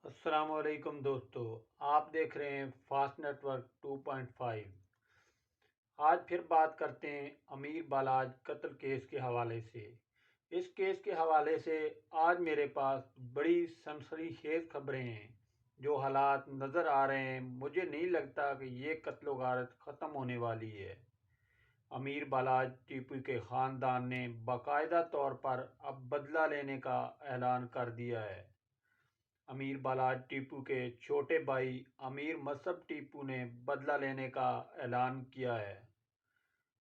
السلام علیکم دوستو، آپ دیکھ رہے ہیں فاسٹ نیٹ ورک 2.5۔ آج پھر بات کرتے ہیں امیر بالاج قتل کیس کے حوالے سے۔ اس کیس کے حوالے سے آج میرے پاس بڑی سنسنی خیز خبریں ہیں۔ جو حالات نظر آ رہے ہیں مجھے نہیں لگتا کہ یہ قتل و غارت ختم ہونے والی ہے۔ امیر بالاج ٹیپو کے خاندان نے باقاعدہ طور پر اب بدلہ لینے کا اعلان کر دیا ہے۔ امیر بالاج ٹیپو کے چھوٹے بھائی امیر مصعب ٹیپو نے بدلہ لینے کا اعلان کیا ہے۔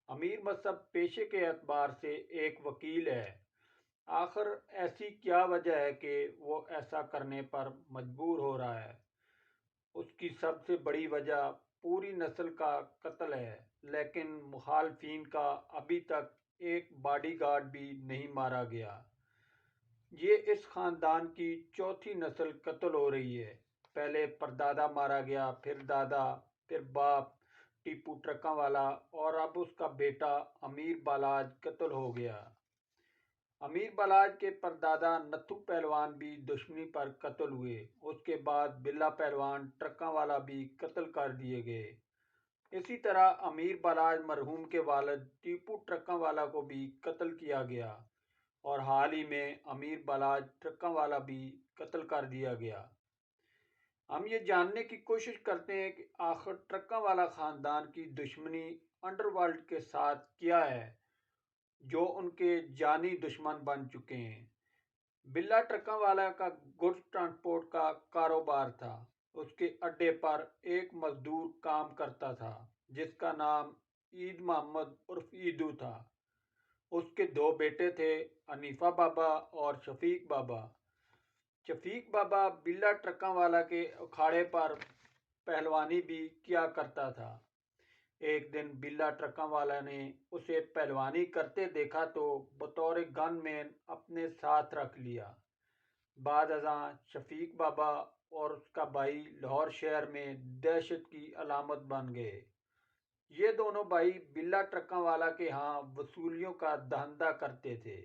امیر مصعب پیشے کے اعتبار سے ایک وکیل ہے۔ آخر ایسی کیا وجہ ہے کہ وہ ایسا کرنے پر مجبور ہو رہا ہے؟ اس کی سب سے بڑی وجہ پوری نسل کا قتل ہے، لیکن مخالفین کا ابھی تک ایک باڈی گارڈ بھی نہیں مارا گیا۔ یہ اس خاندان کی چوتھی نسل قتل ہو رہی ہے۔ پہلے پردادا مارا گیا، پھر دادا، پھر باپ ٹیپو ٹرکاں والا، اور اب اس کا بیٹا امیر بالاج قتل ہو گیا۔ امیر بالاج کے پردادا نتھو پہلوان بھی دشمنی پر قتل ہوئے۔ اس کے بعد بلا پہلوان ٹرکاں والا بھی قتل کر دیے گئے۔ اسی طرح امیر بالاج مرحوم کے والد ٹیپو ٹرکاں والا کو بھی قتل کیا گیا، اور حال ہی میں امیر بالاج ٹرکاں والا بھی قتل کر دیا گیا۔ ہم یہ جاننے کی کوشش کرتے ہیں کہ آخر ٹرکاں والا خاندان کی دشمنی انڈر ورلڈ کے ساتھ کیا ہے، جو ان کے جانی دشمن بن چکے ہیں۔ بلا ٹرکاں والا کا گڈز ٹرانسپورٹ کا کاروبار تھا۔ اس کے اڈے پر ایک مزدور کام کرتا تھا جس کا نام عید محمد عرف عیدو تھا۔ اس کے دو بیٹے تھے، حنیفہ بابا اور شفیق بابا۔ شفیق بابا بلا ٹرکاں والا کے اکھاڑے پر پہلوانی بھی کیا کرتا تھا۔ ایک دن بلا ٹرکاں والا نے اسے پہلوانی کرتے دیکھا تو بطور گن مین اپنے ساتھ رکھ لیا۔ بعد ازاں شفیق بابا اور اس کا بھائی لاہور شہر میں دہشت کی علامت بن گئے۔ یہ دونوں بھائی بلا ٹرکاں والا کے ہاں وصولیوں کا دھندا کرتے تھے۔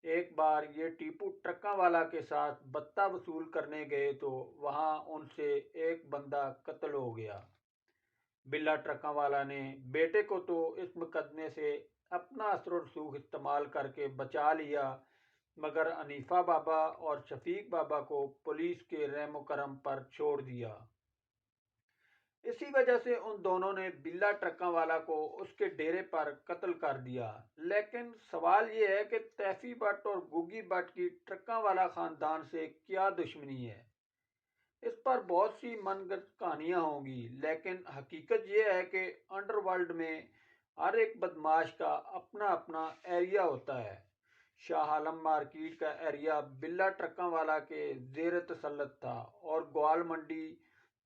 ایک بار یہ ٹیپو ٹرکاں والا کے ساتھ بتہ وصول کرنے گئے تو وہاں ان سے ایک بندہ قتل ہو گیا۔ بلا ٹرکاں والا نے بیٹے کو تو اس مقدمے سے اپنا اثر و رسوخ استعمال کر کے بچا لیا، مگر حنیفہ بابا اور شفیق بابا کو پولیس کے رحم و کرم پر چھوڑ دیا۔ اسی وجہ سے ان دونوں نے بلا ٹرکاں والا کو اس کے ڈیرے پر قتل کر دیا۔ لیکن سوال یہ ہے کہ تیفی بٹ اور گوگی بٹ کی ٹرکاں والا خاندان سے کیا دشمنی ہے؟ اس پر بہت سی من گھڑت کہانیاں ہوں گی، لیکن حقیقت یہ ہے کہ انڈر ورلڈ میں ہر ایک بدماش کا اپنا اپنا ایریا ہوتا ہے۔ شاہ عالم مارکیٹ کا ایریا بلا ٹرکاں والا کے زیر تسلط تھا، اور گوال منڈی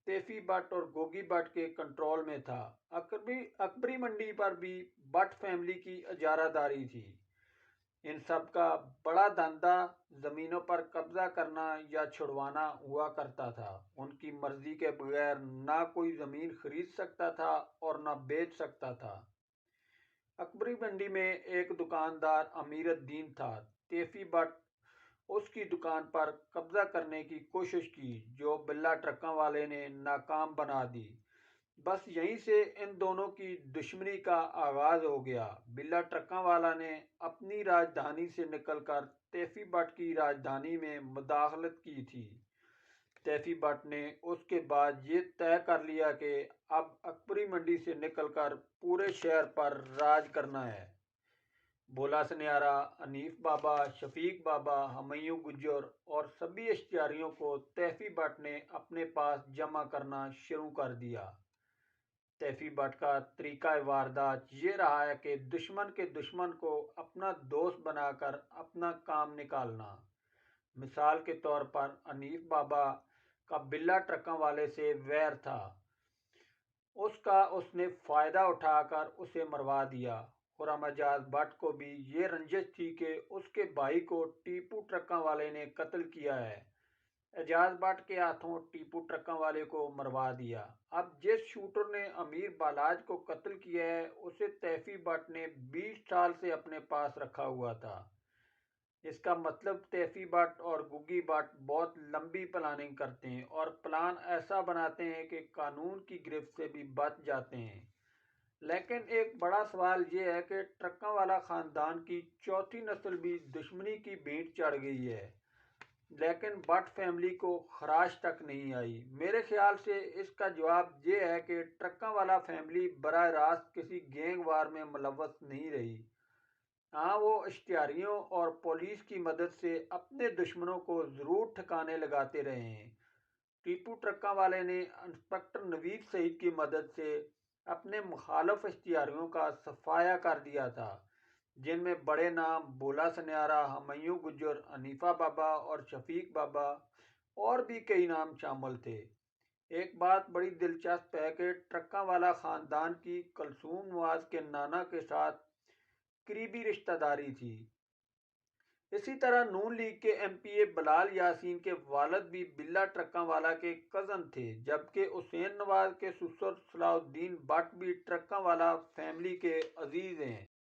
تیفی بٹ اور گوگی بٹ کے کنٹرول میں تھا۔ اکبری منڈی پر بھی بٹ فیملی کی اجارہ داری تھی۔ ان سب کا بڑا دھندا زمینوں پر قبضہ کرنا یا چھڑوانا ہوا کرتا تھا۔ ان کی مرضی کے بغیر نہ کوئی زمین خرید سکتا تھا اور نہ بیچ سکتا تھا۔ اکبری منڈی میں ایک دکاندار امیر الدین تھا۔ تیفی بٹ اس کی دکان پر قبضہ کرنے کی کوشش کی، جو بلا ٹرکاں والے نے ناکام بنا دی۔ بس یہیں سے ان دونوں کی دشمنی کا آغاز ہو گیا۔ بلا ٹرکاں والا نے اپنی راجدھانی سے نکل کر تیفی بٹ کی راجدھانی میں مداخلت کی تھی۔ تیفی بٹ نے اس کے بعد یہ طے کر لیا کہ اب اکبری منڈی سے نکل کر پورے شہر پر راج کرنا ہے۔ بولا سنیارا، حنیف بابا، شفیق بابا، ہمایوں گجر اور سبھی اشتہاریوں کو تیفی بٹ نے اپنے پاس جمع کرنا شروع کر دیا۔ تیفی بٹ کا طریقہ واردات یہ رہا ہے کہ دشمن کے دشمن کو اپنا دوست بنا کر اپنا کام نکالنا۔ مثال کے طور پر حنیف بابا کا بلا ٹرکاں والے سے ویر تھا، اس نے فائدہ اٹھا کر اسے مروا دیا۔ خرم اعجاز بٹ کو بھی یہ رنجش تھی کہ اس کے بھائی کو ٹیپو ٹرکاں والے نے قتل کیا ہے۔ اعجاز بٹ کے ہاتھوں ٹیپو ٹرکاں والے کو مروا دیا۔ اب جس شوٹر نے امیر بالاج کو قتل کیا ہے اسے تیفی بٹ نے 20 سال سے اپنے پاس رکھا ہوا تھا۔ اس کا مطلب تیفی بٹ اور گگی بٹ بہت لمبی پلاننگ کرتے ہیں اور پلان ایسا بناتے ہیں کہ قانون کی گرفت سے بھی بچ جاتے ہیں۔ لیکن ایک بڑا سوال یہ ہے کہ ٹرکاں والا خاندان کی چوتھی نسل بھی دشمنی کی بھینٹ چڑھ گئی ہے، لیکن بٹ فیملی کو خراش تک نہیں آئی۔ میرے خیال سے اس کا جواب یہ ہے کہ ٹرکاں والا فیملی براہ راست کسی گینگ وار میں ملوث نہیں رہی۔ ہاں، وہ اشتہاریوں اور پولیس کی مدد سے اپنے دشمنوں کو ضرور ٹھکانے لگاتے رہے ہیں۔ ٹیپو ٹرکاں والے نے انسپکٹر نوید سعید کی مدد سے اپنے مخالف اشتہاریوں کا صفایا کر دیا تھا، جن میں بڑے نام بولا سنیارا، ہمایوں گجر، حنیفہ بابا اور شفیق بابا اور بھی کئی نام شامل تھے۔ ایک بات بڑی دلچسپ ہے کہ ٹرکاں والا خاندان کی کلثوم نواز کے نانا کے ساتھ قریبی رشتہ داری تھی۔ اسی طرح نون لیگ کے ایم پی اے بلال یاسین کے والد بھی بلا ٹرکاں والا کے کزن تھے، جبکہ حسین نواز کے سسر صلاح الدین بٹ بھی ٹرکاں والا فیملی کے عزیز ہیں۔